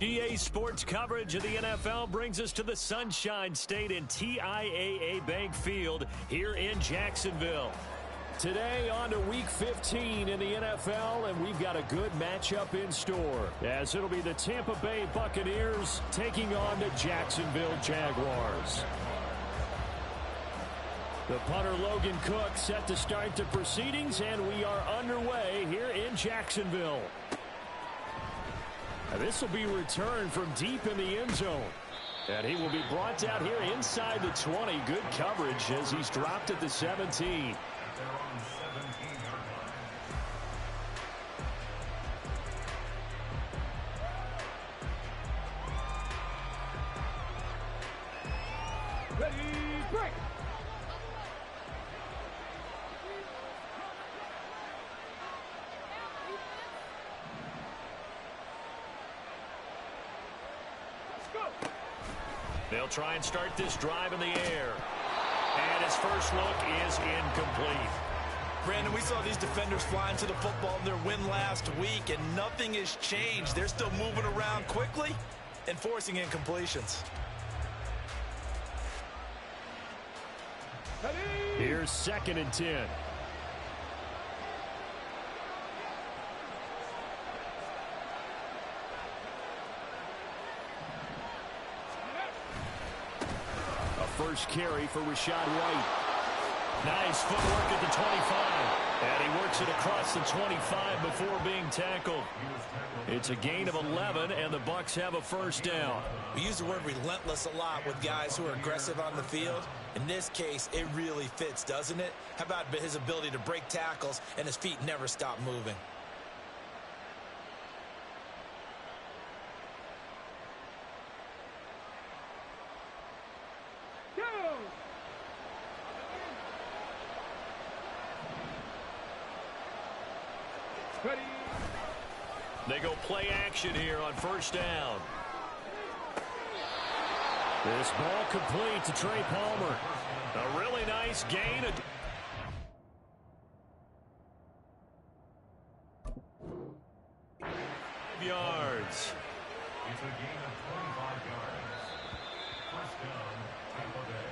EA Sports coverage of the NFL brings us to the Sunshine State and TIAA Bank Field here in Jacksonville. Today on to Week 15 in the NFL, and we've got a good matchup in store, as it'll be the Tampa Bay Buccaneers taking on the Jacksonville Jaguars. The punter Logan Cook set to start the proceedings, and we are underway here in Jacksonville. Now, this will be returned from deep in the end zone. And he will be brought out here inside the 20. Good coverage as he's dropped at the 17. Ready, break! They'll try and start this drive in the air. And his first look is incomplete. Brandon, we saw these defenders flying to the football in their win last week, and nothing has changed. They're still moving around quickly and forcing incompletions. Here's 2nd and 10. First carry for Rachaad White. Nice footwork at the 25. And he works it across the 25 before being tackled. It's a gain of 11, and the Bucs have a first down. We use the word relentless a lot with guys who are aggressive on the field. In this case, it really fits, doesn't it? How about his ability to break tackles and his feet never stop moving? Ready. They go play action here on first down. This ball complete to Trey Palmer. A really nice gain. 5 yards. It's a gain of 25 yards. First down, Tampa Bay.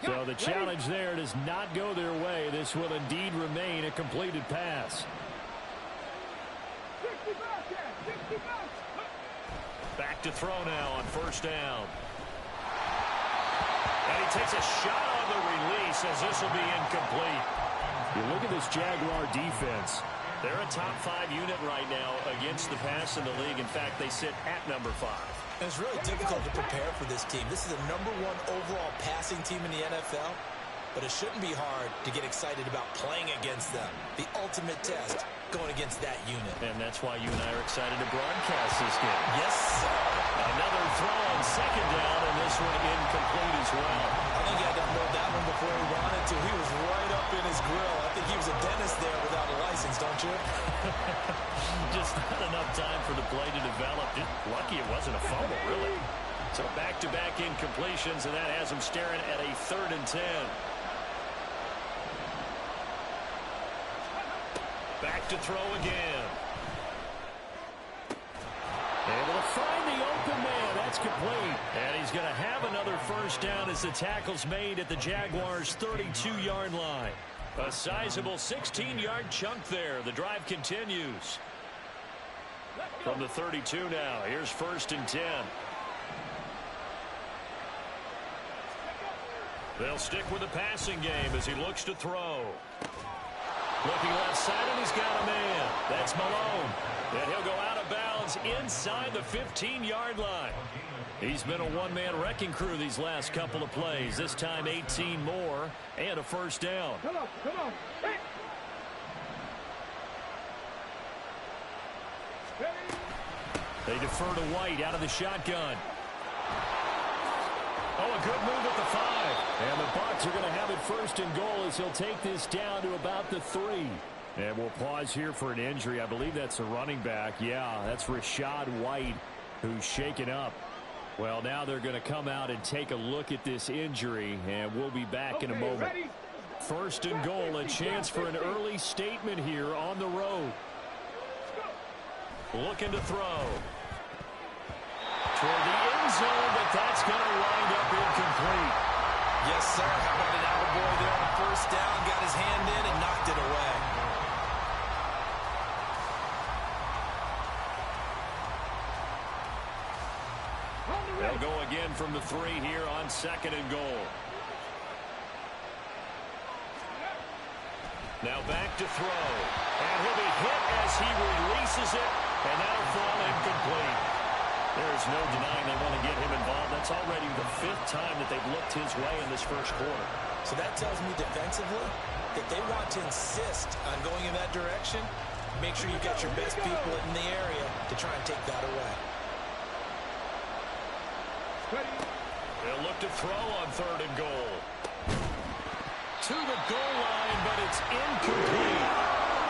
So the challenge there does not go their way. This will indeed remain a completed pass. 60 back, 60 back. Back to throw now on first down. And he takes a shot on the release as this will be incomplete. You look at this Jaguar defense. They're a top 5 unit right now against the pass in the league. In fact, they sit at number 5. And it's really difficult to prepare for this team. This is the #1 overall passing team in the NFL, but it shouldn't be hard to get excited about playing against them. The ultimate test going against that unit. And that's why you and I are excited to broadcast this game. Yes, sir. Another throw on second down, and this one incomplete as well. I think he had to unload that one before he wanted to. He was right up in his grill. I think he was a dentist there without a license, don't you? Just not enough time for the play to develop. Just lucky it wasn't a fumble, really. So back-to-back incompletions, and that has him staring at a 3rd and 10. Back to throw again. Able to find the open man. That's complete. And he's going to have another first down as the tackle's made at the Jaguars' 32-yard line. A sizable 16-yard chunk there. The drive continues. From the 32 now. Here's 1st and 10. They'll stick with the passing game as he looks to throw. Looking left side, and he's got a man. That's Malone. And he'll go out of bounds inside the 15-yard line. He's been a one-man wrecking crew these last couple of plays. This time 18 more and a first down. Come on, come on. Hey. They defer to White out of the shotgun. Oh, a good move at the 5. And the Bucs are going to have it 1st and goal as he'll take this down to about the 3. And we'll pause here for an injury. I believe that's a running back. Yeah, that's Rachaad White, who's shaken up. Well, now they're going to come out and take a look at this injury, and we'll be back in a moment. Ready? First and goal, a chance for an early statement here on the road. Looking to throw. Toward the end zone, but that's going to wind up incomplete. Yes, sir. How about an attaboy there on first down? Got his hand in and knocked it away. They'll go again from the 3 here on second and goal. Now back to throw. And he'll be hit as he releases it, and that'll fall incomplete. There's no denying they want to get him involved. That's already the 5th time that they've looked his way in this first quarter. So that tells me defensively that they want to insist on going in that direction. Make sure you've got your best people in the area to try and take that away. They'll look to throw on third and goal. To the goal line, but it's incomplete.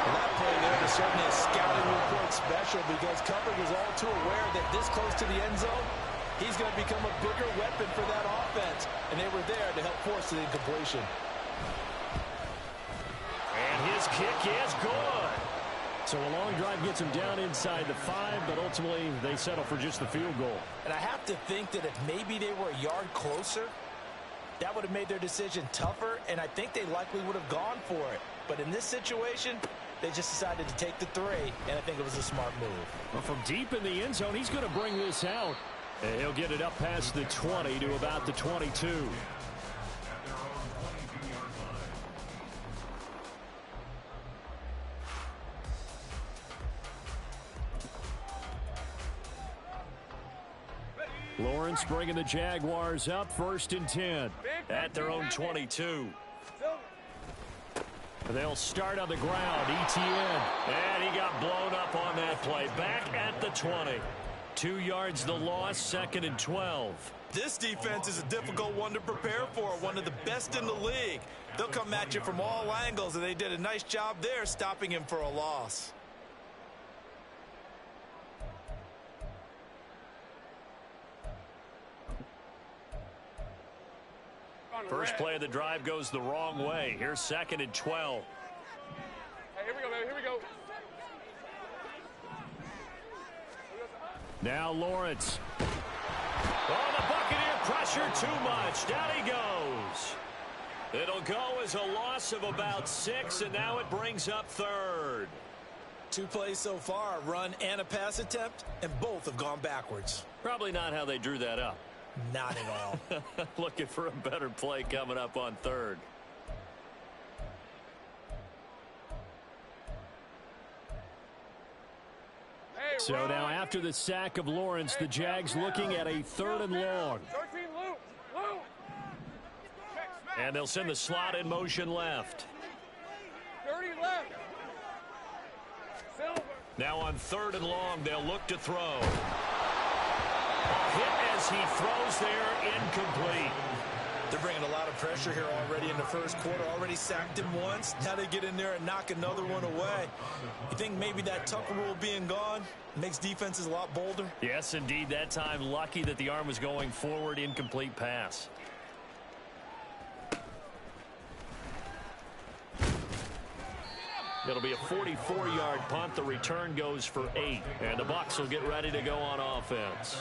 Well, that play there was certainly a scouting report special because coverage was all too aware that this close to the end zone, he's going to become a bigger weapon for that offense. And they were there to help force the incompletion. And his kick is good. So a long drive gets him down inside the 5, but ultimately they settle for just the field goal. And I have to think that if maybe they were a yard closer, that would have made their decision tougher, and I think they likely would have gone for it. But in this situation, they just decided to take the 3, and I think it was a smart move. Well, from deep in the end zone, he's going to bring this out. And he'll get it up past the 20 to about the 22. Lawrence bringing the Jaguars up, 1st and 10 at their own 22. They'll start on the ground. ETN. And he got blown up on that play. Back at the 20. 2 yards the loss, 2nd and 12. This defense is a difficult one to prepare for, one of the best in the league. They'll come at you from all angles, and they did a nice job there stopping him for a loss. First play of the drive goes the wrong way. Here's 2nd and 12. Hey, here we go, baby. Here we go. Now Lawrence. Oh, the Buccaneer pressure too much. Down he goes. It'll go as a loss of about 6, and now it brings up 3rd. 2 plays so far, a run and a pass attempt, and both have gone backwards. Probably not how they drew that up. Not at all. Looking for a better play coming up on 3rd. So now after the sack of Lawrence, the Jags looking at a 3rd and long. 13 loop. Loop. And they'll send the slot in motion left. 30 left. Silver. Now on 3rd and long, they'll look to throw. Hit as he throws there, incomplete. They're bringing a lot of pressure here already in the first quarter. Already sacked him once. Now they get in there and knock another one away. You think maybe that Tucker rule being gone makes defenses a lot bolder? Yes, indeed. That time, lucky that the arm was going forward, incomplete pass. It'll be a 44-yard punt. The return goes for 8. And the Bucs will get ready to go on offense.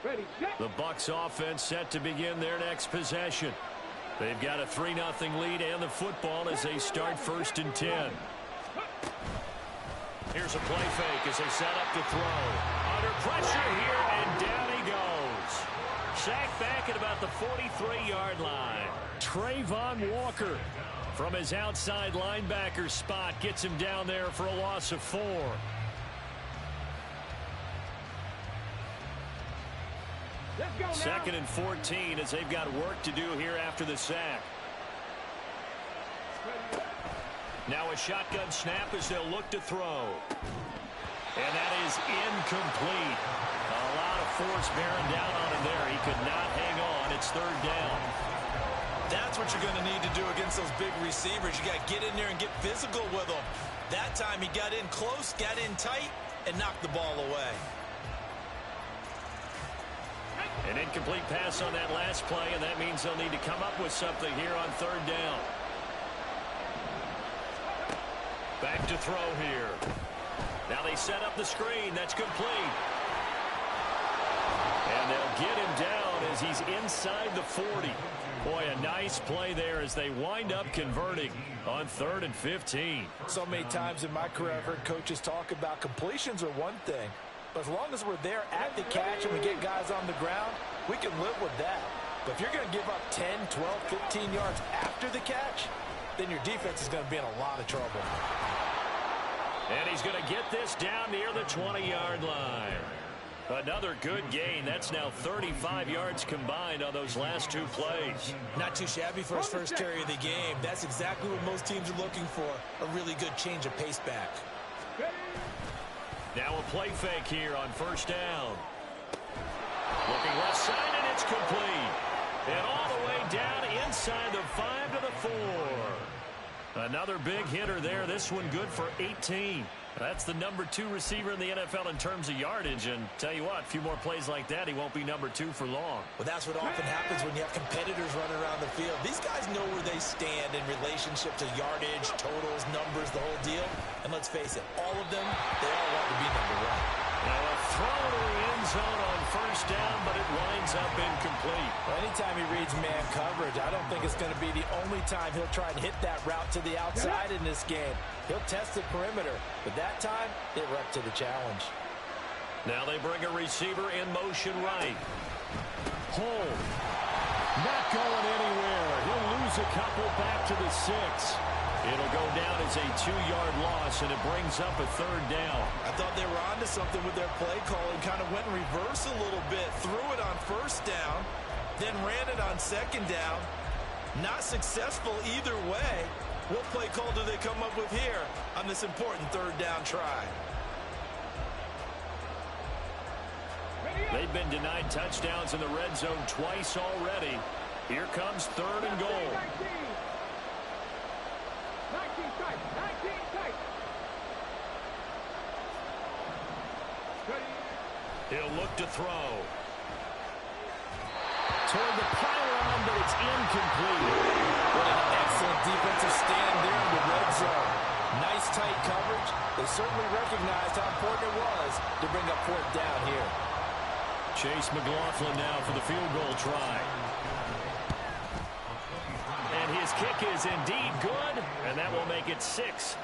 Ready, set. The Bucs offense set to begin their next possession. They've got a 3-0 lead and the football as they start 1st and 10. Here's a play fake as they set up to throw. Under pressure here, and down he goes. Sacked back at about the 43-yard line. Trayvon Walker from his outside linebacker spot gets him down there for a loss of 4. Let's go now. 2nd and 14 as they've got work to do here after the sack. Now a shotgun snap as they'll look to throw. And that is incomplete. A lot of force bearing down on him there. He could not hang on. It's 3rd down. That's what you're going to need to do against those big receivers. You got to get in there and get physical with them. That time he got in close, got in tight, and knocked the ball away. An incomplete pass on that last play, and that means they'll need to come up with something here on third down. Back to throw here. Now they set up the screen. That's complete. And they'll get him down as he's inside the 40. Boy, a nice play there as they wind up converting on 3rd and 15. So many times in my career I've heard coaches talk about completions are one thing. But as long as we're there at the catch and we get guys on the ground, we can live with that. But if you're going to give up 10, 12, 15 yards after the catch, then your defense is going to be in a lot of trouble. And he's going to get this down near the 20-yard line. Another good gain. That's now 35 yards combined on those last two plays. Not too shabby for his first carry of the game. That's exactly what most teams are looking for, a really good change of pace back. Now a play fake here on first down. Looking left side, and it's complete. And all the way down inside the 5 to the 4. Another big hitter there. This one good for 18. That's the number 2 receiver in the NFL in terms of yardage. And tell you what, a few more plays like that, he won't be number 2 for long. Well, that's what often happens when you have competitors running around the field. These guys know where they stand in relationship to yardage, totals, numbers, the whole deal. And let's face it, all of them, they all want to be number 1. Now a throw to the end zone on first down, but it winds up incomplete. Well, anytime he reads man coverage, I don't think it's going to be the only time he'll try and hit that route to the outside in this game. He'll test the perimeter, but that time, they were up to the challenge. Now they bring a receiver in motion right. Home. Not going anywhere. He'll lose a couple back to the 6. It'll go down as a 2-yard loss, and it brings up a 3rd down. I thought they were onto something with their play call and kind of went reverse a little bit. Threw it on first down, then ran it on second down. Not successful either way. What play call do they come up with here on this important 3rd down try? They've been denied touchdowns in the red zone twice already. Here comes 3rd and goal. 19 tight. 19 tight. He'll look to throw. Toward the pylon, but it's incomplete. What an excellent defensive stand there in the red zone. Nice tight coverage. They certainly recognized how important it was to bring up 4th down here. Chase McLaughlin now for the field goal try. And his kick is indeed good, and that will make it 6-0.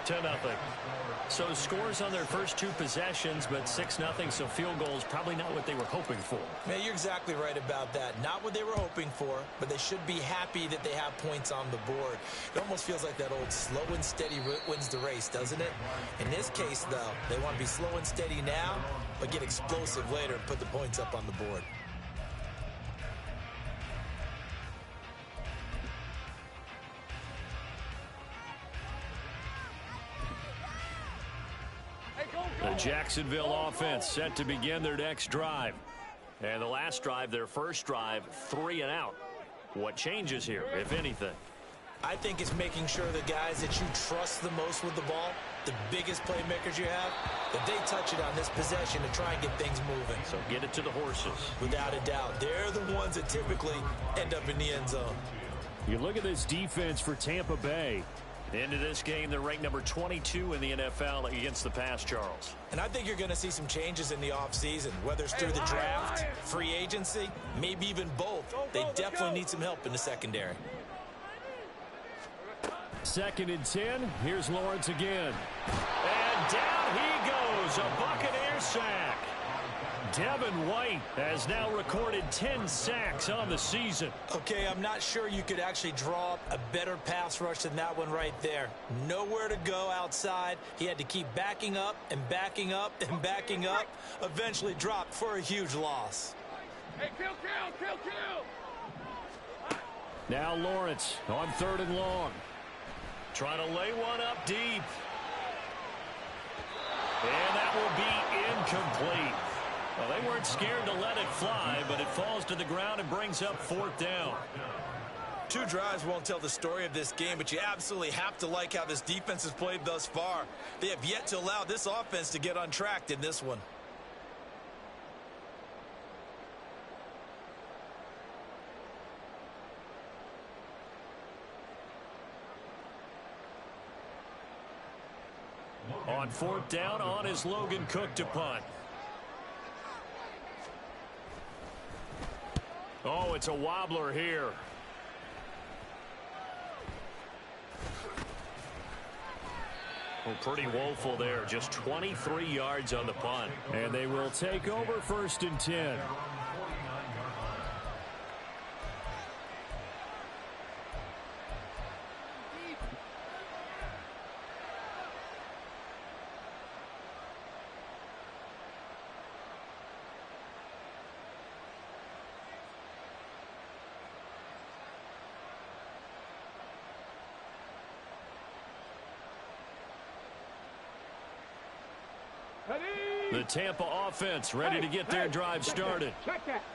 So scores on their first 2 possessions, but 6-0, so field goals probably not what they were hoping for. Man, you're exactly right about that. Not what they were hoping for, but they should be happy that they have points on the board. It almost feels like that old slow and steady wins the race, doesn't it? In this case, though, they want to be slow and steady now, but get explosive later and put the points up on the board. The Jacksonville offense set to begin their next drive. And the last drive, their first drive, 3 and out. What changes here, if anything? I think it's making sure the guys that you trust the most with the ball, the biggest playmakers you have, that they touch it on this possession to try and get things moving. So get it to the horses. Without a doubt. They're the ones that typically end up in the end zone. You look at this defense for Tampa Bay. Into this game, they're ranked number 22 in the NFL against the pass, Charles. And I think you're going to see some changes in the offseason, whether it's through the draft, free agency, maybe even both. They definitely need some help in the secondary. 2nd and 10. Here's Lawrence again. And down he goes. A Buccaneer sack. Devin White has now recorded 10 sacks on the season. Okay, I'm not sure you could actually draw up a better pass rush than that one right there. Nowhere to go outside. He had to keep backing up and backing up and backing up. Eventually dropped for a huge loss. Hey, kill. Now Lawrence on 3rd and long. Trying to lay one up deep. And that will be incomplete. Well, they weren't scared to let it fly, but it falls to the ground and brings up 4th down. 2 drives won't tell the story of this game, but you absolutely have to like how this defense has played thus far. They have yet to allow this offense to get untracked in this one. On 4th down, on is Logan Cook to punt. Oh, it's a wobbler here. Oh, pretty woeful there. Just 23 yards on the punt. And they will take over 1st and 10. The Tampa offense ready to get their drive started.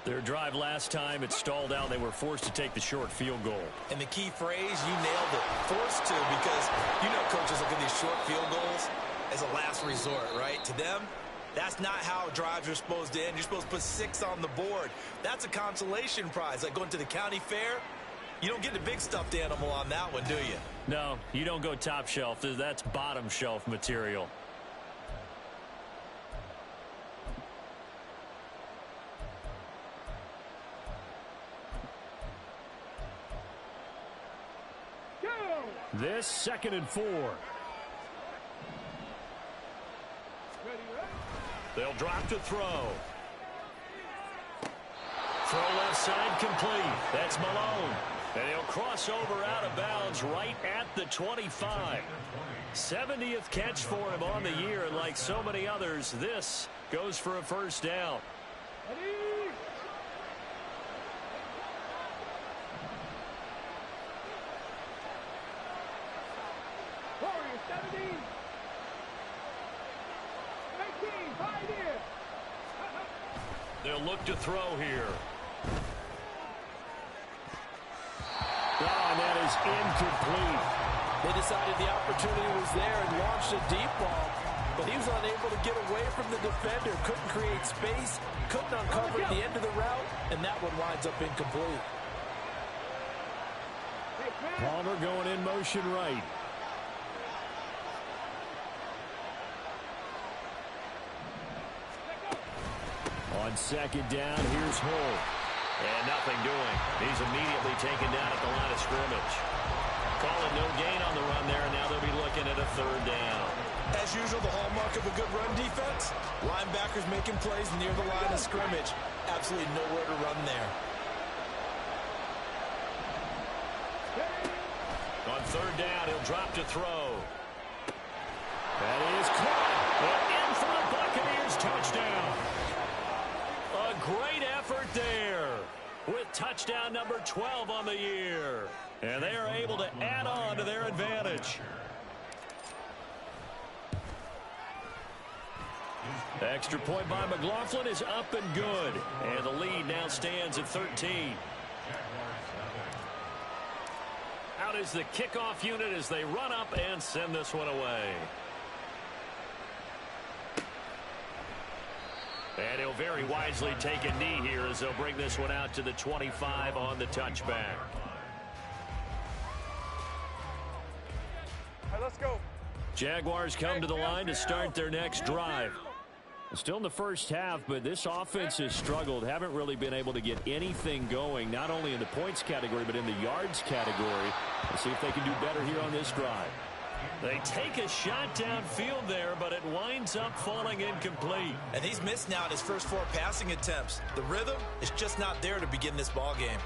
Their drive last time, it stalled out. They were forced to take the short field goal. And the key phrase, you nailed it. Forced to, because you know coaches look at these short field goals as a last resort, right? To them, that's not how drives are supposed to end. You're supposed to put 6 on the board. That's a consolation prize. Like going to the county fair, you don't get the big stuffed animal on that one, do you? No, you don't go top shelf. That's bottom shelf material. This 2nd and 4. They'll drop to throw. Throw left side complete. That's Malone. And he'll cross over out of bounds right at the 25. 70th catch for him on the year, and like so many others, this goes for a 1st down. They'll look to throw here. Oh, and that is incomplete. They decided the opportunity was there and launched a deep ball, but he was unable to get away from the defender. Couldn't create space, couldn't uncover the end of the route, and that one winds up incomplete. Palmer going in motion right. On 2nd down, here's Hull. And nothing doing. He's immediately taken down at the line of scrimmage. Calling no gain on the run there, and now they'll be looking at a 3rd down. As usual, the hallmark of a good run defense, linebackers making plays near the line of scrimmage. Absolutely nowhere to run there. On 3rd down, he'll drop to throw. That is caught. And in for the Buccaneers touchdown. A great effort there with touchdown number 12 on the year. And they are able to add on to their advantage. Extra point by McLaughlin is up and good. And the lead now stands at 13. Out is the kickoff unit as they run up and send this one away. And he'll very wisely take a knee here as they'll bring this one out to the 25 on the touchback. All right, let's go. Jaguars come to the line to start their next drive. Still in the 1st half, but this offense has struggled. Haven't really been able to get anything going, not only in the points category, but in the yards category. Let's see if they can do better here on this drive. They take a shot downfield there, but it winds up falling incomplete. And he's missed now in his first 4 passing attempts. The rhythm is just not there to begin this ball game.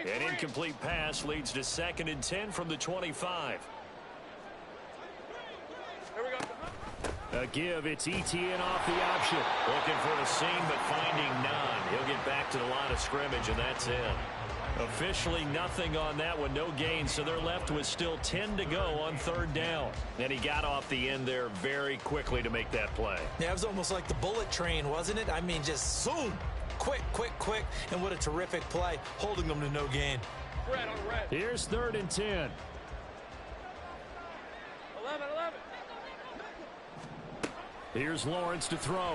An incomplete pass leads to 2nd and 10 from the 25. Here we go. A give, it's ETN off the option. Looking for a seam, but finding none. He'll get back to the line of scrimmage, and that's it. Officially nothing on that one, no gain, so they're left with still 10 to go on 3rd down. And he got off the end there very quickly to make that play. Yeah, it was almost like the bullet train, wasn't it? I mean, just zoom. Quick, quick, quick. And what a terrific play, holding them to no gain. Red on red. Here's 3rd and 10. 11. Here's Lawrence to throw.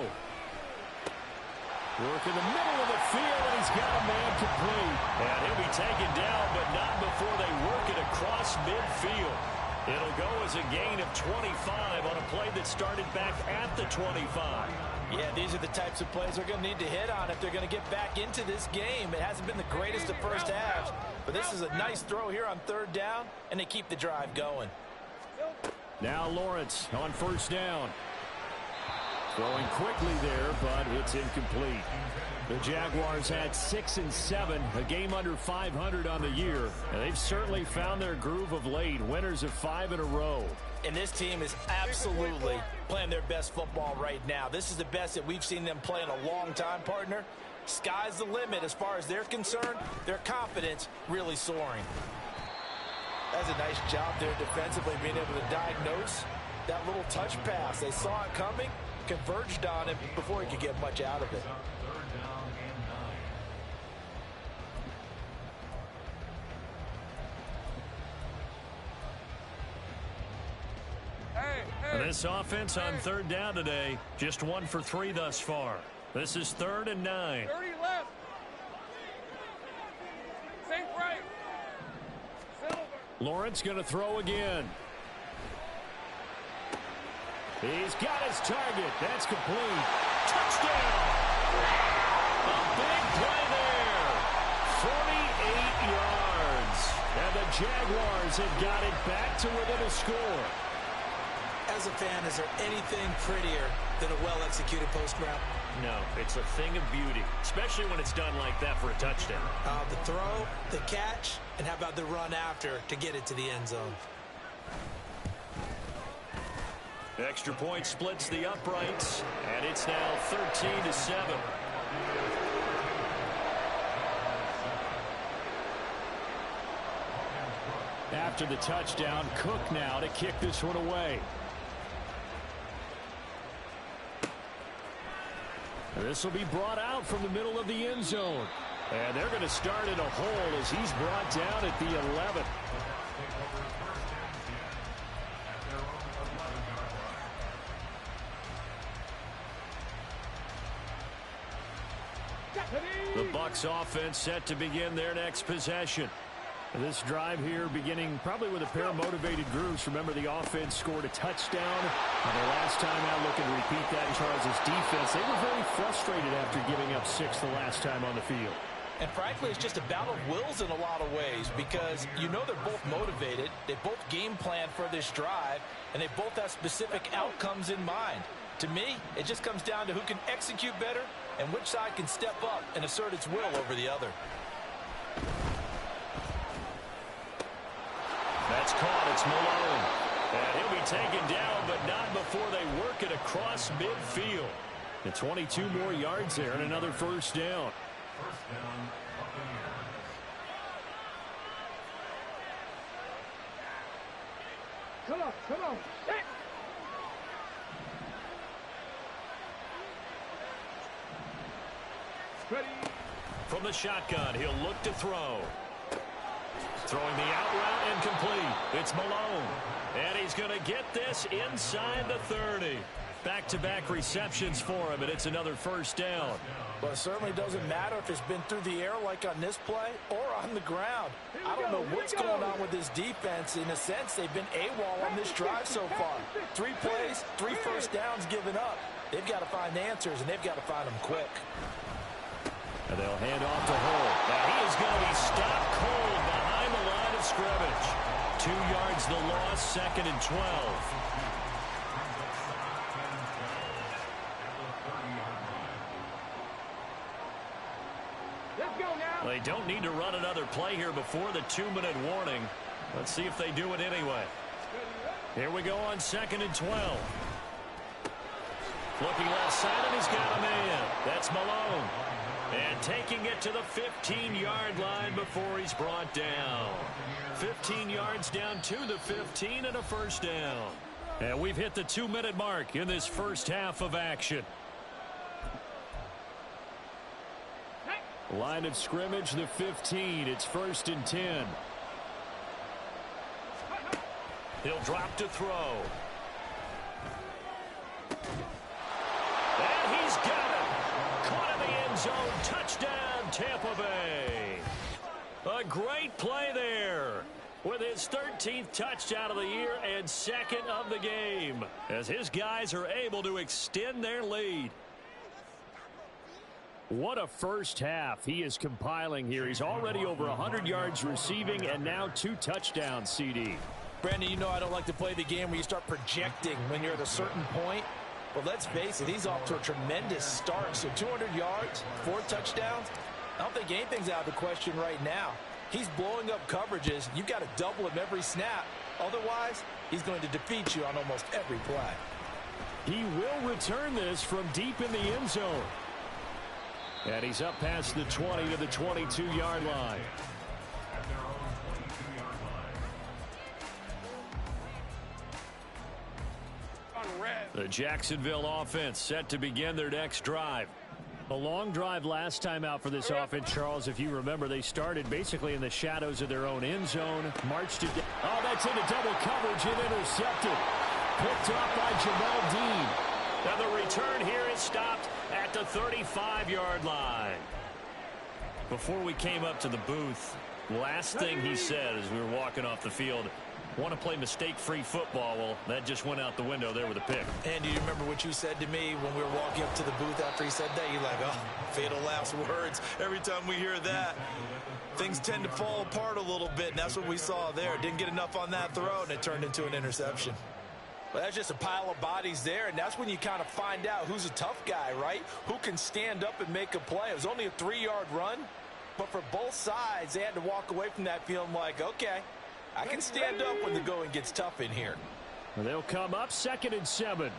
Work in the middle of the field, and he's got a man complete. And he'll be taken down, but not before they work it across midfield. It'll go as a gain of 25 on a play that started back at the 25. Yeah, these are the types of plays they're going to need to hit on if they're going to get back into this game. It hasn't been the greatest of first halves, but this is a nice throw here on 3rd down, and they keep the drive going. Now Lawrence on 1st down. Throwing quickly there, but it's incomplete. The Jaguars had 6 and 7, a game under 500 on the year. And they've certainly found their groove of late, winners of 5 in a row. And this team is absolutely playing their best football right now. This is the best that we've seen them play in a long time, partner. Sky's the limit as far as they're concerned. Their confidence really soaring. That's a nice job there defensively, being able to diagnose that little touch pass. They saw it coming, converged on him before he could get much out of it. This offense on 3rd down today, just 1 for 3 thus far. This is 3rd and 9. 30 left. Safe right. Silver. Lawrence going to throw again. He's got his target. That's complete. Touchdown. A big play there. 48 yards. And the Jaguars have got it back to within a score. As a fan, is there anything prettier than a well-executed post route? No, it's a thing of beauty, especially when it's done like that for a touchdown. The throw, the catch, and how about the run after to get it to the end zone? Extra point splits the uprights, and it's now 13-7. After the touchdown, Cook now to kick this one away. This will be brought out from the middle of the end zone. And they're going to start in a hole as he's brought down at the 11. The Bucs offense set to begin their next possession. This drive here beginning probably with a pair of motivated groups. Remember, the offense scored a touchdown. And the last time out, looking to repeat that in Charles' defense. They were very frustrated after giving up 6 the last time on the field. And frankly, it's just a battle of wills in a lot of ways because you know they're both motivated. They both game plan for this drive, and they both have specific outcomes in mind. To me, it just comes down to who can execute better and which side can step up and assert its will over the other. That's caught. It's Malone. And he'll be taken down, but not before they work it across midfield. And 22 more yards there and another 1st down. First down, Buccaneers. Come on. Hit. Ready. From the shotgun, he'll look to throw. Throwing the out route incomplete. It's Malone. And he's going to get this inside the 30. Back-to-back receptions for him, and it's another 1st down. Well, it certainly doesn't matter if it's been through the air like on this play or on the ground. I don't know what's going on with this defense. In a sense, they've been AWOL on this drive so far. 3 plays, 3 1st downs given up. They've got to find answers, and they've got to find them quick. And they'll hand off to Hull. Now he is going to be stopped cold behind the line of scrimmage. 2 yards the loss, 2nd and 12. Let's go now. They They don't need to run another play here before the 2-minute warning. Let's see if they do it anyway. Here we go on 2nd and 12. Looking left side, and he's got a man. That's Malone. And taking it to the 15-yard line before he's brought down. 15 yards down to the 15 and a first down. And we've hit the 2-minute mark in this first half of action. Line of scrimmage, the 15. It's 1st and 10. He'll drop to throw. And he's got it. Caught in the end zone. Touchdown, Tampa Bay. A great play there with his 13th touchdown of the year and 2nd of the game, as his guys are able to extend their lead. What a first half he is compiling here. He's already over 100 yards receiving and now 2 touchdowns, CD. Brandon, you know I don't like to play the game where you start projecting when you're at a certain point. But let's face it, he's off to a tremendous start. So 200 yards, 4 touchdowns. I don't think anything's out of the question right now. He's blowing up coverages. You've got to double him every snap. Otherwise, he's going to defeat you on almost every play. He will return this from deep in the end zone. And he's up past the 20 to the 22-yard line. The Jacksonville offense set to begin their next drive. A long drive last time out for this offense, Charles. If you remember, they started basically in the shadows of their own end zone. Marched it. Oh, that's into double coverage and intercepted. Picked off by Jamal Dean. Now the return here is stopped at the 35-yard line. Before we came up to the booth, last thing he said as we were walking off the field, want to play mistake-free football. Well, that just went out the window there with a pick. And do you remember what you said to me when we were walking up to the booth after he said that? You're like, oh, fatal last words. Every time we hear that, things tend to fall apart a little bit, and that's what we saw there. Didn't get enough on that throw, and it turned into an interception. Well, that's just a pile of bodies there, and that's when you kind of find out who's a tough guy, right? Who can stand up and make a play. It was only a 3-yard run, but for both sides, they had to walk away from that feeling like, okay, I can stand up when the going gets tough in here. And they'll come up 2nd and 7.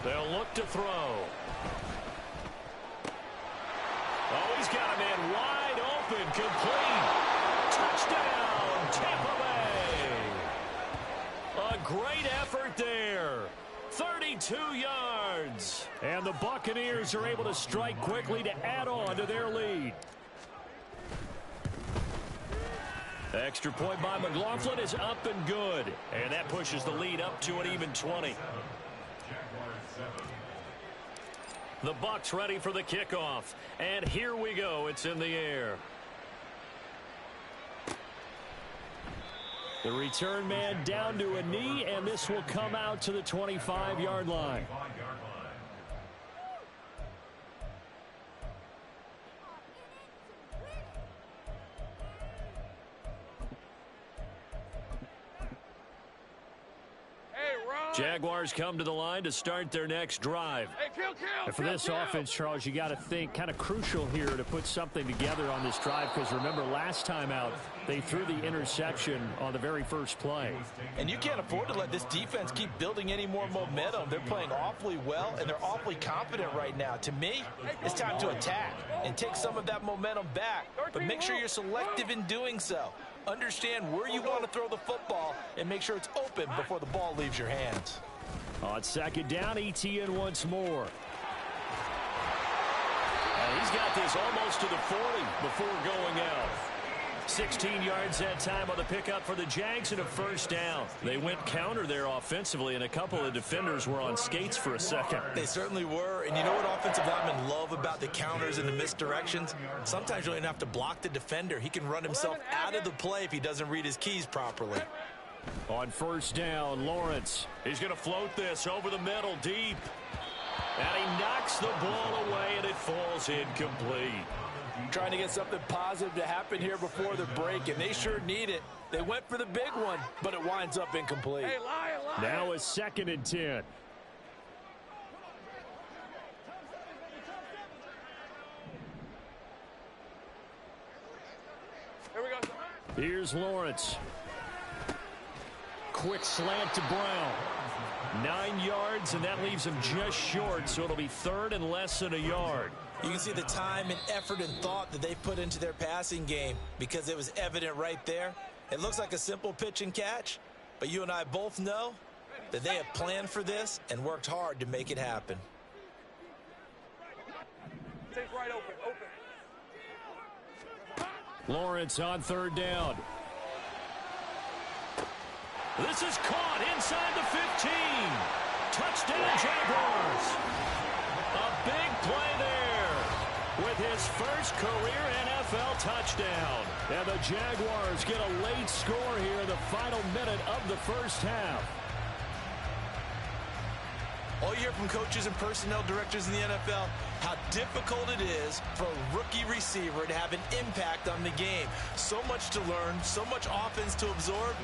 They'll look to throw. Oh, he's got a man wide open, complete. Touchdown, Tampa Bay. A great effort there. 32 yards. And the Buccaneers are able to strike quickly to add on to their lead. Extra point by McLaughlin is up and good. And that pushes the lead up to an even 20. The Bucs ready for the kickoff. And here we go. It's in the air. The return man down to a knee, and this will come out to the 25-yard line. Jaguars come to the line to start their next drive. Hey, kill. And for this offense, Charles, you got to think kind of crucial here to put something together on this drive, because remember last time out they threw the interception on the very first play. And you can't afford to let this defense keep building any more momentum. They're playing awfully well, and they're awfully confident right now. To me, it's time to attack and take some of that momentum back, but make sure you're selective in doing so. Understand where you want to throw the football and make sure it's open before the ball leaves your hands. On 2nd down, ETN once more. And he's got this almost to the 40 before going out. 16 yards that time on the pickup for the Jags and a first down. They went counter there offensively, and a couple of defenders were on skates for a second. They certainly were, and you know what offensive linemen love about the counters and the misdirections? Sometimes you don't even have to block the defender. He can run himself out of the play if he doesn't read his keys properly. On first down, Lawrence. He's going to float this over the middle deep. And he knocks the ball away, and it falls incomplete. Trying to get something positive to happen here before the break, and they sure need it. They went for the big one, but it winds up incomplete. Hey, lie. Now a 2nd and 10. Here we go. Here's Lawrence. Quick slant to Brown. 9 yards, and that leaves him just short, so it'll be third and less than a yard. You can see the time and effort and thought that they put into their passing game because it was evident right there. It looks like a simple pitch and catch, but you and I both know that they have planned for this and worked hard to make it happen. Take right open. Lawrence on third down. This is caught inside the 15. Touchdown, Jaguars. A big play there with his first career NFL touchdown. And the Jaguars get a late score here in the final minute of the first half. All you hear from coaches and personnel directors in the NFL, how difficult it is for a rookie receiver to have an impact on the game. So much to learn, so much offense to absorb.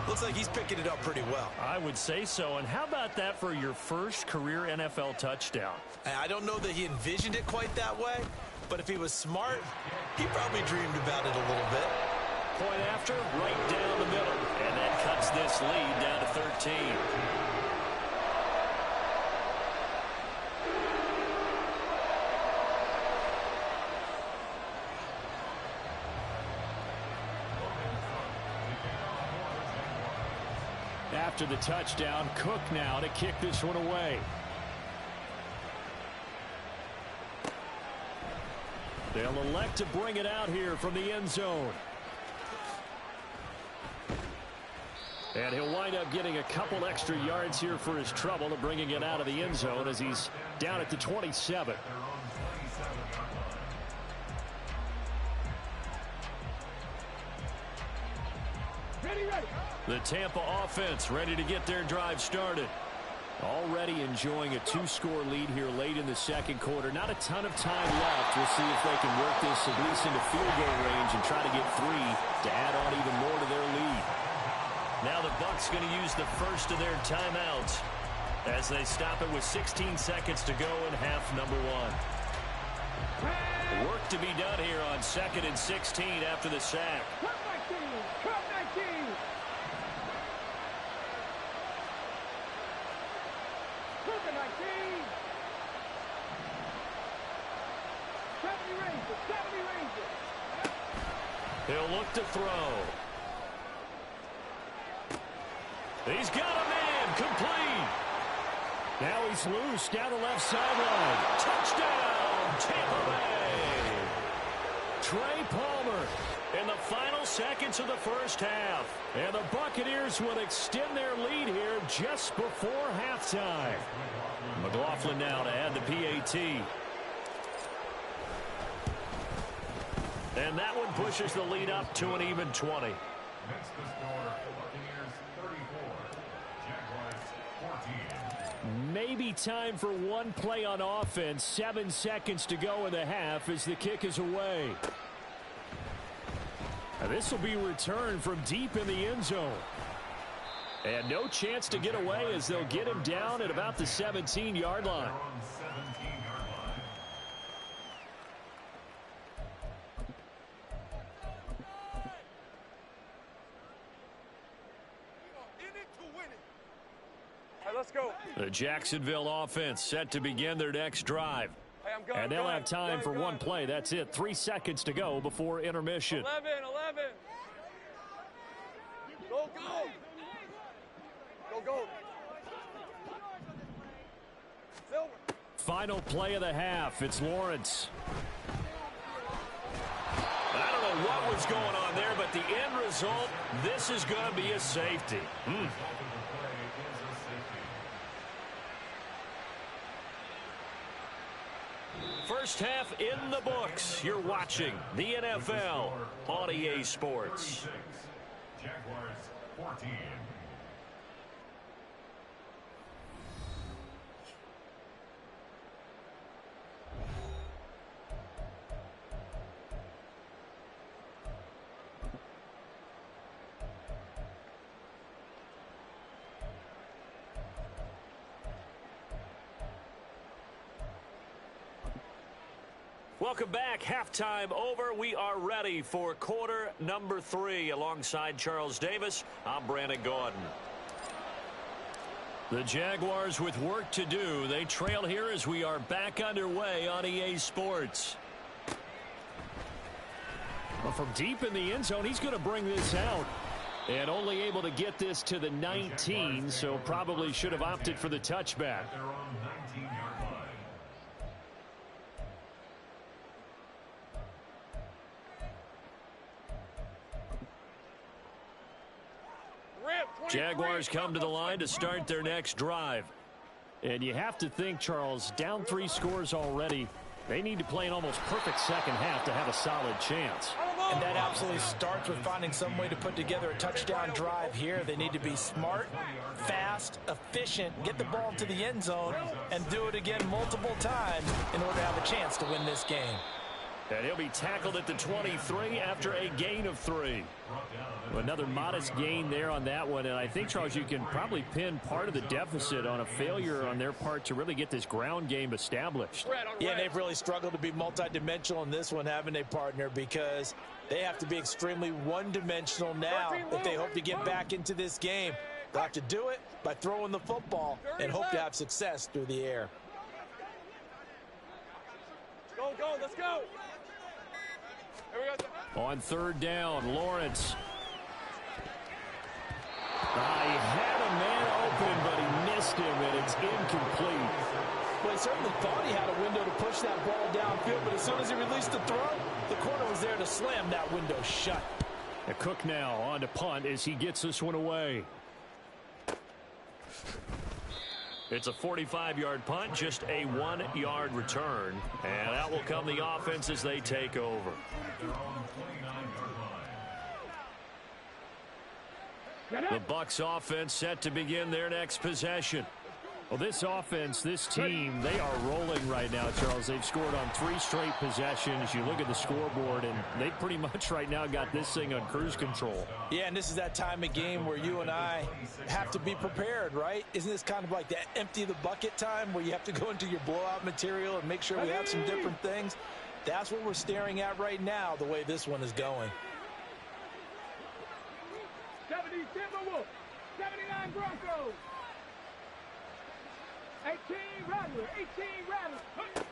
Looks like he's picking it up pretty well. I would say so. And how about that for your first career NFL touchdown? I don't know that he envisioned it quite that way, but if he was smart, he probably dreamed about it a little bit. Point after, right down the middle. And that cuts this lead down to 13. After the touchdown, Cook now to kick this one away. They'll elect to bring it out here from the end zone. And he'll wind up getting a couple extra yards here for his trouble of bringing it out of the end zone as he's down at the 27. Ready. The Tampa offense ready to get their drive started. Already enjoying a 2-score lead here late in the second quarter. Not a ton of time left. We'll see if they can work this at least into field goal range and try to get 3 to add on even more to their lead. Now the Bucs going to use the first of their timeouts as they stop it with 16 seconds to go in half number 1. Work to be done here on 2nd and 16 after the sack. Cut 19. Cut 19. Cut 19. 70 Rangers. 70 Rangers. He'll look to throw. He's got a man, complete. Now he's loose down the left sideline. Touchdown, Tampa Bay. Trey Palmer in the final seconds of the first half. And the Buccaneers will extend their lead here just before halftime. McLaughlin now to add the PAT. And that one pushes the lead up to an even 20. Next the score, Buccaneers 34, Jaguars 14. Maybe time for one play on offense. 7 seconds to go in the half as the kick is away. This will be returned from deep in the end zone. And no chance to get away as they'll get him down at about the 17-yard line. On 17-yard line. All right, let's go. The Jacksonville offense set to begin their next drive. Hey, I'm going. And they'll have time for one play. That's it. 3 seconds to go before intermission. 11. Go. Go. Silver. Final play of the half. It's Lawrence. I don't know what was going on there, but the end result, this is going to be a safety. First half in the books. You're watching the NFL on EA Sports. Jaguars 14. Welcome back. Halftime over. We are ready for quarter number 3. Alongside Charles Davis, I'm Brandon Gordon. The Jaguars with work to do. They trail here as we are back underway on EA Sports. Well, from deep in the end zone, he's going to bring this out. And only able to get this to the 19, so probably should have opted for the touchback. They're on 19-yard line. Jaguars come to the line to start their next drive. And you have to think, Charles, down 3 scores already. They need to play an almost perfect second half to have a solid chance. And that absolutely starts with finding some way to put together a touchdown drive here. They need to be smart, fast, efficient, get the ball to the end zone, and do it again multiple times in order to have a chance to win this game. And he'll be tackled at the 23 after a gain of 3. Another modest gain there on that one. And I think, Charles, you can probably pin part of the deficit on a failure on their part to really get this ground game established. Yeah, they've really struggled to be multidimensional in this one, haven't they, partner? Because they have to be extremely one-dimensional now if they hope to get back into this game. They'll have to do it by throwing the football and hope to have success through the air. Go, let's go. Here we go. On 3rd down, Lawrence. He had a man open, but he missed him, and it's incomplete. Well, he certainly thought he had a window to push that ball downfield, but as soon as he released the throw, the corner was there to slam that window shut. And Cook now on to punt as he gets this one away. It's a 45-yard punt, just a 1-yard return. And out will come the offense as they take over. They're on 29-yard line. The Bucs offense set to begin their next possession. Well, this offense, this team, they are rolling right now, Charles. They've scored on 3 straight possessions. You look at the scoreboard, and they pretty much right now got this thing on cruise control. Yeah, and this is that time of game where you and I have to be prepared, right? Isn't this kind of like that empty the bucket time where you have to go into your blowout material and make sure we have some different things? That's what we're staring at right now, the way this one is going. 70 Timberwolves, 79 Broncos. 18 Rattlers, 18 Rattlers.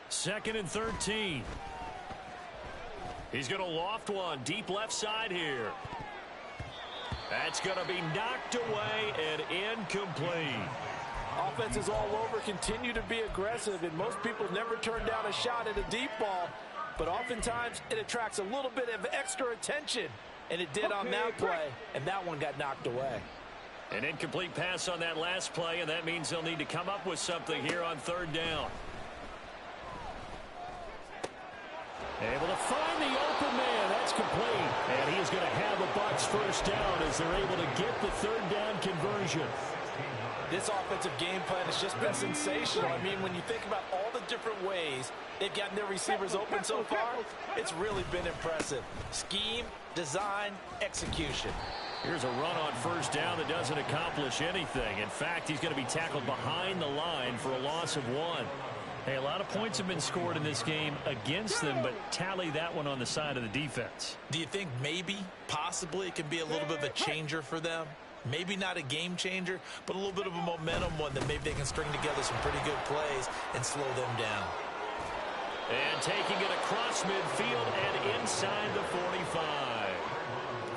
2nd and 13. He's going to loft one deep left side here. That's going to be knocked away and incomplete. Offenses all over continue to be aggressive, and most people never turn down a shot at a deep ball, but oftentimes it attracts a little bit of extra attention, and it did on that play, and that one got knocked away. An incomplete pass on that last play, and that means they'll need to come up with something here on 3rd down. Able to find the open man. That's complete. And he is going to have the Bucs first down as they're able to get the 3rd down conversion. This offensive game plan has just been sensational. I mean, when you think about all the different ways they've gotten their receivers open so far, it's really been impressive. Scheme, design, execution. Here's a run on 1st down that doesn't accomplish anything. In fact, he's going to be tackled behind the line for a loss of 1. Hey, a lot of points have been scored in this game against them, but tally that one on the side of the defense. Do you think maybe, possibly, it can be a little bit of a changer for them? Maybe not a game changer, but a little bit of a momentum one that maybe they can string together some pretty good plays and slow them down. And taking it across midfield and inside the 45.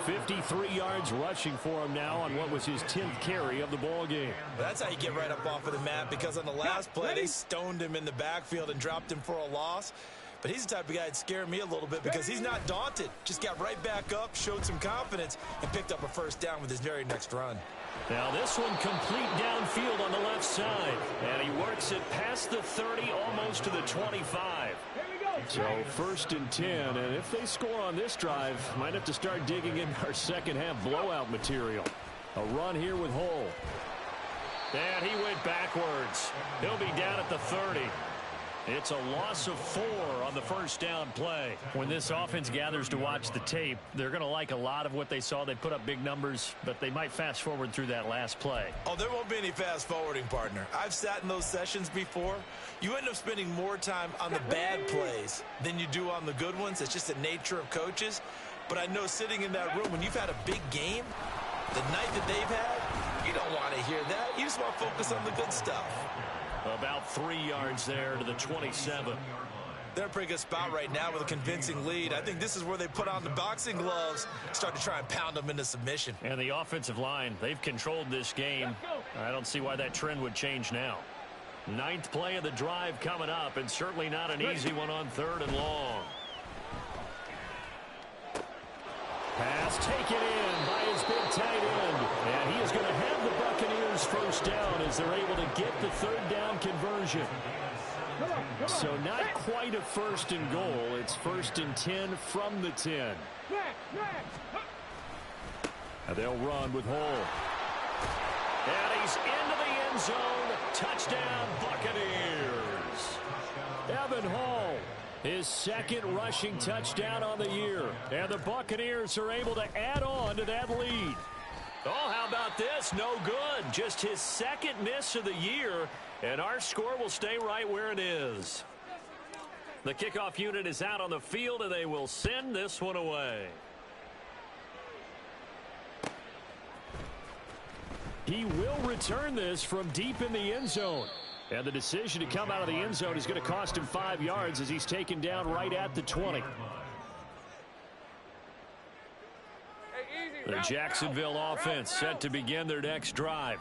53 yards rushing for him now on what was his 10th carry of the ball game. That's how you get right up off of the mat, because on the last play, they stoned him in the backfield and dropped him for a loss. But he's the type of guy that scared me a little bit because he's not daunted. Just got right back up, showed some confidence, and picked up a 1st down with his very next run. Now this one complete downfield on the left side. And he works it past the 30, almost to the 25. So 1st and 10, and if they score on this drive, might have to start digging in our second half blowout material. A run here with Hull. And he went backwards. He'll be down at the 30. It's a loss of 4 on the first down play. When this offense gathers to watch the tape, they're going to like a lot of what they saw. They put up big numbers, but they might fast forward through that last play. Oh, there won't be any fast forwarding, partner. I've sat in those sessions before. You end up spending more time on the bad plays than you do on the good ones. It's just the nature of coaches. But I know sitting in that room, when you've had a big game, the night that they've had, you don't want to hear that. You just want to focus on the good stuff. About 3 yards there to the 27. They're in a pretty good spot right now with a convincing lead. I think this is where they put on the boxing gloves, start to try and pound them into submission. And the offensive line, they've controlled this game. I don't see why that trend would change now. 9th play of the drive coming up, and certainly not an easy one on 3rd and long. Pass taken in by his big tight end. And he is going to have the Buccaneers first down as they're able to get the 3rd down conversion. So not quite a 1st and goal. It's 1st and 10 from the 10. And they'll run with Hall. And he's into the end zone. Touchdown, Buccaneers. Evan Hall, his 2nd rushing touchdown on the year. And the Buccaneers are able to add on to that lead. Oh, how about this? No good. Just his 2nd miss of the year. And our score will stay right where it is. The kickoff unit is out on the field, and they will send this one away. He will return this from deep in the end zone. And the decision to come out of the end zone is going to cost him 5 yards as he's taken down right at the 20. The Jacksonville offense set to begin their next drive.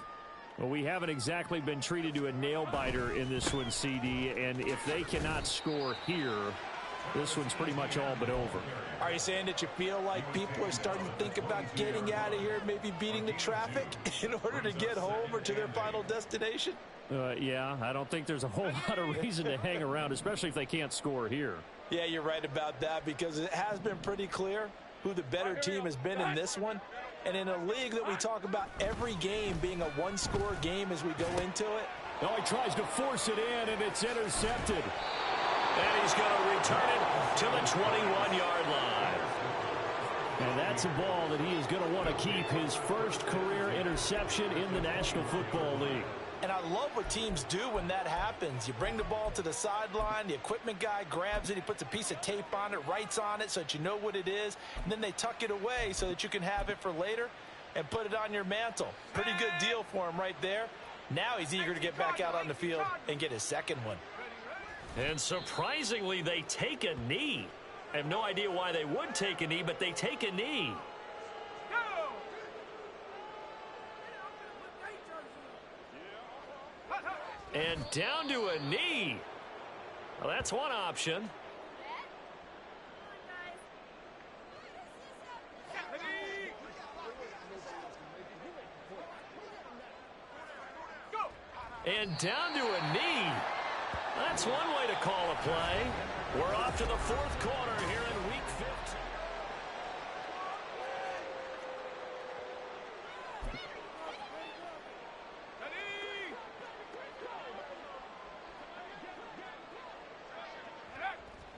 Well, we haven't exactly been treated to a nail-biter in this one, CD, and if they cannot score here, this one's pretty much all but over. Are you saying that you feel like people are starting to think about getting out of here, maybe beating the traffic in order to get home or to their final destination? Yeah, I don't think there's a whole lot of reason to hang around, especially if they can't score here. Yeah, you're right about that, because it has been pretty clear who the better team has been in this one. And in a league that we talk about every game being a one-score game as we go into it. Oh, he tries to force it in, and it's intercepted. And he's going to return it to the 21-yard line. And that's a ball that he is going to want to keep, his first career interception in the National Football League. And I love what teams do when that happens. You bring the ball to the sideline, the equipment guy grabs it, he puts a piece of tape on it, writes on it so that you know what it is, and then they tuck it away so that you can have it for later and put it on your mantle. Pretty good deal for him right there. Now he's eager to get back out on the field and get his 2nd one. And surprisingly, they take a knee. I have no idea why they would take a knee, but they take a knee. And down to a knee. Well, that's one option. And down to a knee. That's one way to call a play. We're off to the 4th quarter here in Week 15.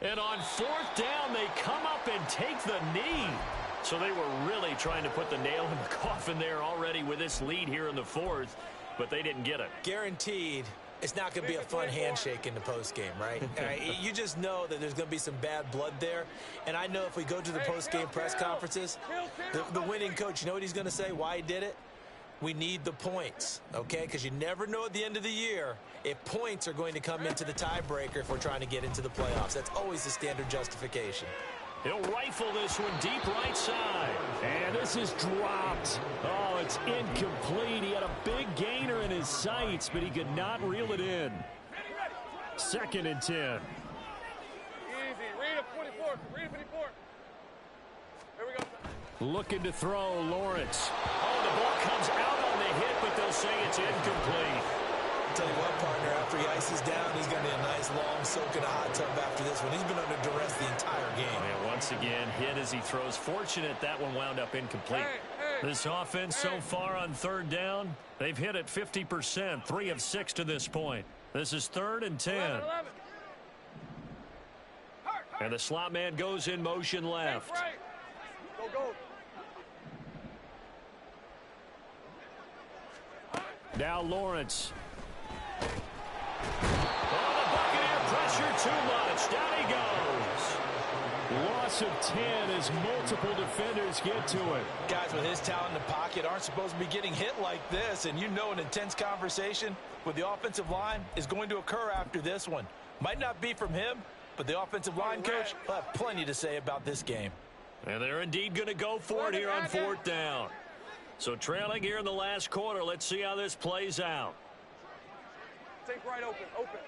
And on 4th down, they come up and take the knee. So they were really trying to put the nail in the coffin there already with this lead here in the 4th, but they didn't get it. Guaranteed, it's not going to be a fun handshake in the postgame, right? You just know that there's going to be some bad blood there. And I know if we go to the postgame press conferences, the winning coach, you know what he's going to say, why he did it? We need the points, okay? Because you never know at the end of the year if points are going to come into the tiebreaker if we're trying to get into the playoffs. That's always the standard justification. He'll rifle this one deep right side. And this is dropped. Oh, it's incomplete. He had a big gainer in his sights, but he could not reel it in. 2nd and 10. Easy. Read it 44. Read it 54. Here we go. Looking to throw, Lawrence. Oh, the ball comes out on the hit, but they'll say it's incomplete. Tell you what, partner, after he ices down, he's going to need a nice long soak in a hot tub after this one. He's been under duress the entire game. And once again, hit as he throws. Fortunate that one wound up incomplete. This offense so far on 3rd down, they've hit it 50%, 3 of 6 to this point. This is 3rd and 10. 11. And the slot man goes in motion left. Right. Go, go. Now Lawrence. Oh, the Buccaneer pressure too much. Down he goes. Loss of 10 as multiple defenders get to it. Guys with his talent in the pocket aren't supposed to be getting hit like this, and you know an intense conversation with the offensive line is going to occur after this one. Might not be from him, but the offensive line coach will have plenty to say about this game. And they're indeed going to go for it here on 4th down. So trailing here in the last quarter. Let's see how this plays out. Take right open, open.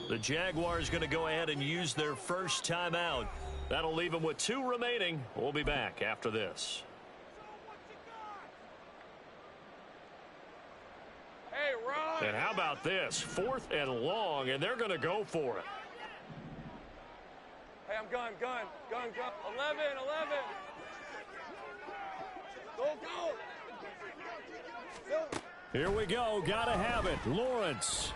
The Jaguars going to go ahead and use their first timeout. That'll leave them with 2 remaining. We'll be back after this. Hey, run. And how about this? 4th and long, and they're going to go for it. Hey, I'm gun. 11. Go. Here we go. Got to have it. Lawrence.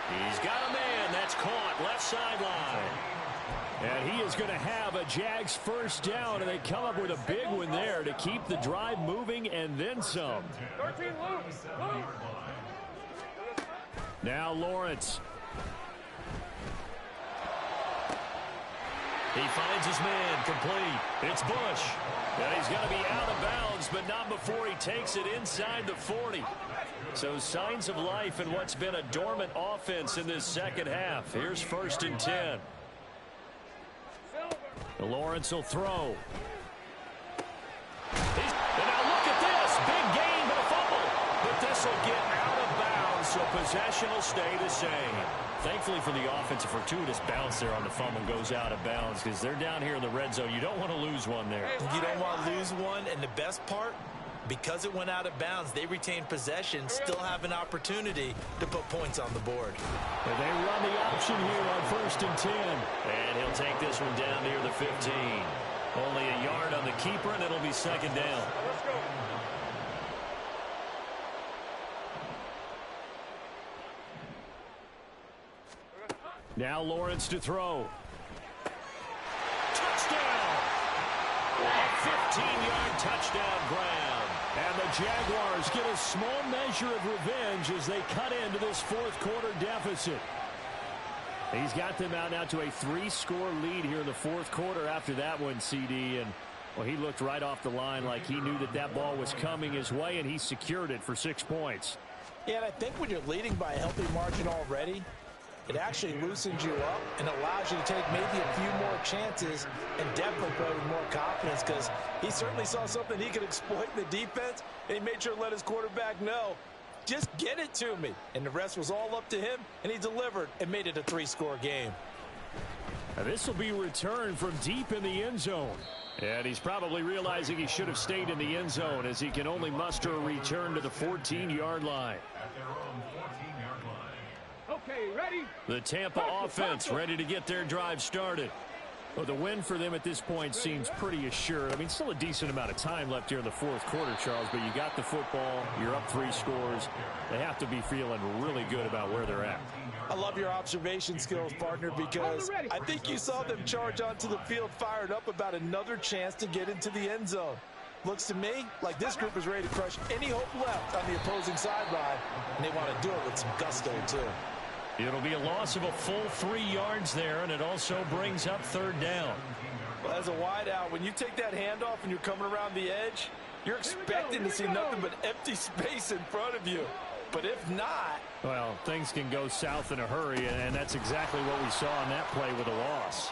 He's got a man. That's caught. Left sideline. And he is going to have a Jags first down, and they come up with a big one there to keep the drive moving and then some. 13 loose. Now Lawrence. He finds his man complete. It's Bush. And he's going to be out of bounds, but not before he takes it inside the 40. So signs of life in what's been a dormant offense in this second half. Here's 1st and 10. Lawrence will throw. And now look at this. Big gain, but a fumble. But this will get out of bounds, so possession will stay the same. Thankfully for the offense, a fortuitous bounce there on the fumble goes out of bounds because they're down here in the red zone. You don't want to lose one there. You don't want to lose one, and the best part, because it went out of bounds, they retain possession, still have an opportunity to put points on the board. And they run the option here on 1st and 10. And he'll take this one down near the 15. Only a yard on the keeper, and it'll be 2nd down. Let's go. Now Lawrence to throw. Touchdown! A 15-yard touchdown grab. And the Jaguars get a small measure of revenge as they cut into this 4th quarter deficit. He's got them out now to a 3-score lead here in the 4th quarter after that one, CD. And, well, he looked right off the line like he knew that that ball was coming his way, and he secured it for 6 points. Yeah, and I think when you're leading by a healthy margin already, it actually loosens you up and allows you to take maybe a few more chances and definitely play with more confidence because he certainly saw something he could exploit in the defense, and he made sure to let his quarterback know, just get it to me. And the rest was all up to him, and he delivered and made it a 3-score game. Now this will be returned from deep in the end zone. And he's probably realizing he should have stayed in the end zone as he can only muster a return to the 14-yard line. At their own 14-yard line. Okay, ready? The Tampa offense ready to get their drive started. Well, the win for them at this point seems pretty assured. I mean, still a decent amount of time left here in the 4th quarter, Charles, but you got the football, you're up 3 scores. They have to be feeling really good about where they're at. I love your observation skills, partner, because I think you saw them charge onto the field fired up about another chance to get into the end zone. Looks to me like this group is ready to crush any hope left on the opposing sideline, and they want to do it with some gusto, too. It'll be a loss of a full 3 yards there, and it also brings up 3rd down. Well, as a wideout, when you take that handoff and you're coming around the edge, you're expecting to see nothing but empty space in front of you. But if not... well, things can go south in a hurry, and that's exactly what we saw on that play with a loss.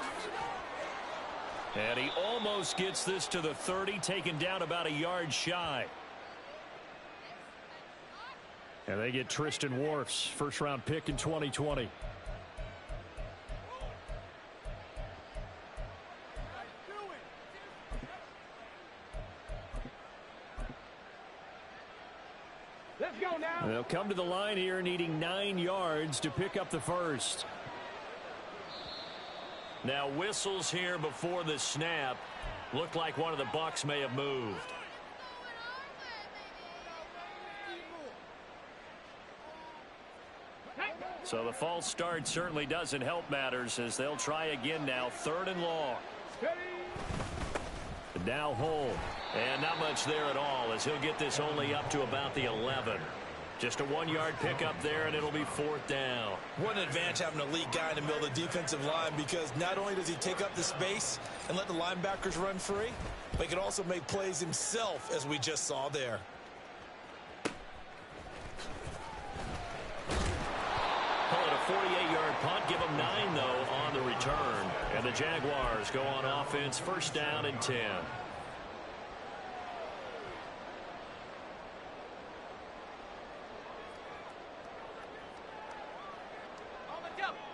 And he almost gets this to the 30, taken down about a yard shy. And they get Tristan Wirfs, first-round pick in 2020. Let's go now. They'll come to the line here needing 9 yards to pick up the first. Now whistles here before the snap. Looked like one of the Bucs may have moved. So the false start certainly doesn't help matters as they'll try again now. 3rd and long. Now hold. And not much there at all as he'll get this only up to about the 11. Just a 1-yard pickup there, and it'll be 4th down. What an advantage having an elite guy in the middle of the defensive line, because not only does he take up the space and let the linebackers run free, but he can also make plays himself, as we just saw there. Call it a 48-yard punt. Give them 9, though, on the return. And the Jaguars go on offense, 1st down and 10.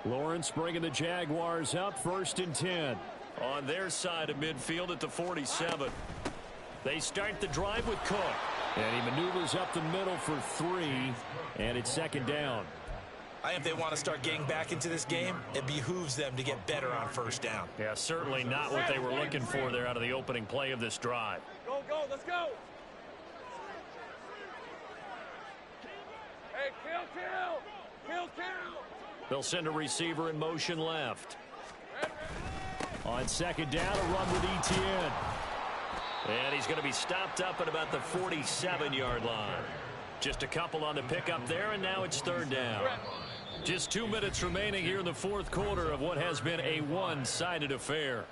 Lawrence bringing the Jaguars up, 1st and 10. On their side of midfield at the 47. They start the drive with Cook. And he maneuvers up the middle for 3. And it's 2nd down. I think if they want to start getting back into this game, it behooves them to get better on 1st down. Yeah, certainly not what they were looking for there out of the opening play of this drive. Go, go, let's go. Hey, kill. They'll send a receiver in motion left. On 2nd down, a run with Etienne. And he's going to be stopped up at about the 47-yard line. Just a couple on the pickup there, and now it's 3rd down. Just 2 minutes remaining here in the 4th quarter of what has been a one-sided affair.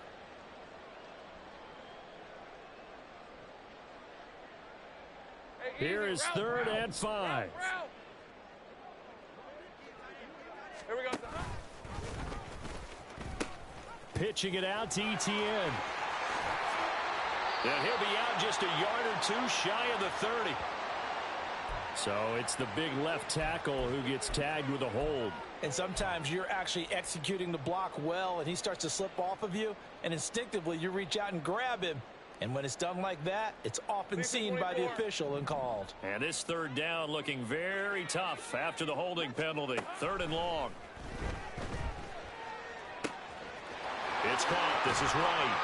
Here is 3rd and 5. Here we go. Pitching it out to Etienne. And he'll be out just a yard or 2 shy of the 30. So it's the big left tackle who gets tagged with a hold. And sometimes you're actually executing the block well, and he starts to slip off of you, and instinctively you reach out and grab him. And when it's done like that, it's often seen by the official and called. And this 3rd down looking very tough after the holding penalty. 3rd and long. It's caught. This is Wright.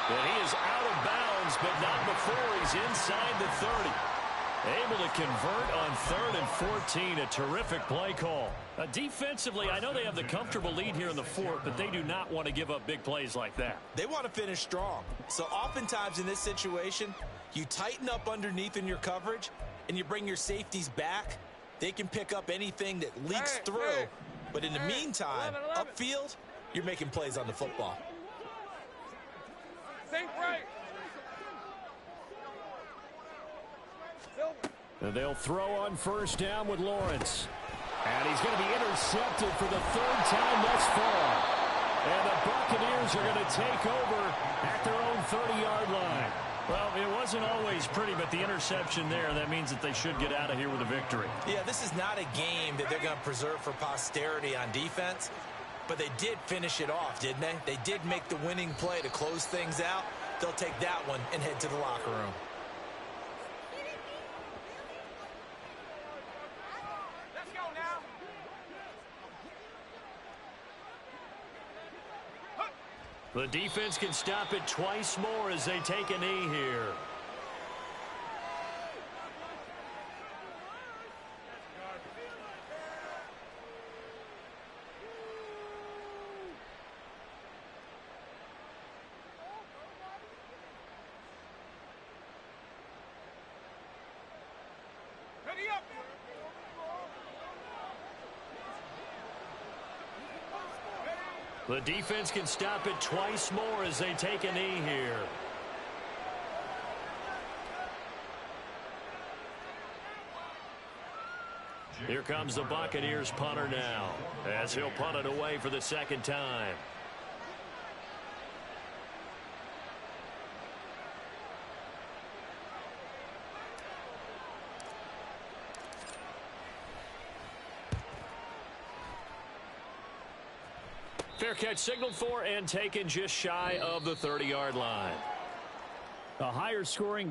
And he is out of bounds, but not before he's inside the 30. Able to convert on 3rd and 14. A terrific play call. Defensively, I know they have the comfortable lead here in the 4th, but they do not want to give up big plays like that. They want to finish strong. So oftentimes in this situation, you tighten up underneath in your coverage, and you bring your safeties back. They can pick up anything that leaks through. But in the meantime, 11. upfield, you're making plays on the football. Think right. And they'll throw on 1st down with Lawrence. And he's going to be intercepted for the 3rd time thus far. And the Buccaneers are going to take over at their own 30-yard line. Well, it wasn't always pretty, but the interception there, that means that they should get out of here with a victory. Yeah, this is not a game that they're going to preserve for posterity on defense, but they did finish it off, didn't they? They did make the winning play to close things out. They'll take that one and head to the locker room. The defense can stop it twice more as they take a knee here. Ready up. The defense can stop it twice more as they take a knee here. Here comes the Buccaneers punter now, as he'll punt it away for the 2nd time. Fair catch signaled for and taken just shy of the 30-yard line. A higher scoring